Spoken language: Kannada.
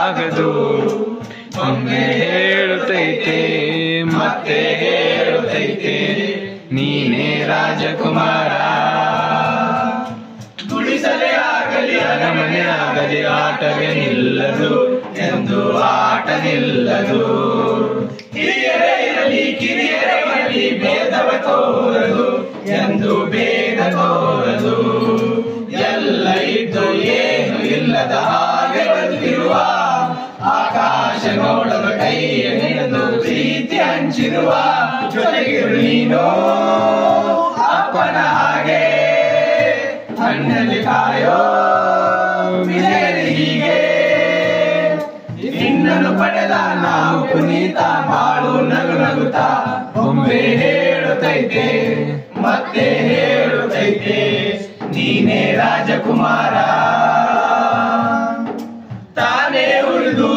ಆಗದು. ಒಮ್ಮೆ ಹೇಳುತ್ತೈತೆ ಮತ್ತೆ ಹೇಳುತ್ತೈತೆ ನೀನೇ ರಾಜಕುಮಾರ. ಗುಡಿಸಲೇ ಆಗಲಿ ಅರಮನೆ ಆಗಲಿ ಆಟವೇ ನಿಲ್ಲದು ಎಂದು ಆಟ ನಿಲ್ಲದು. ಹಿರಿಯರೇ ಇರಲಿ ಕಿರಿಯರೇ ಇರಲಿ ಭೇದವ ತೋರದು ಎಂದು ಭೇದ ತೋರದು. ಎಲ್ಲ ಇದ್ದು ಏನು ಇಲ್ಲದ ಹಾಗೆ ಬರುತ್ತಿರುವ ಆಕಾಶ ನೋಡಲು ಕೈಯ ಹಿಡಿದು ಪ್ರೀತಿ ಹಂಚಿರುವ ಜೊತೆಗಿರು ನೀನು ಅಪ್ಪನ ಹಾಗೆ ಕಣ್ಣಲ್ಲಿ ಕಾಯೋ ವಿಜಯರಿ ಹೀಗೆ. ನಿನ್ನನ್ನು ಪಡೆದ ನಾವು ಪುನೀತ ಬಾಳು ನಗು ನಗುತ್ತಾ ಒಮ್ಮೆ ಹೇಳುತ್ತೈತೆ ಮತ್ತೆ ಹೇಳುತ್ತೈತೆ ನೀನೇ ರಾಜಕುಮಾರ. ತಾನೇ ಉಳಿದು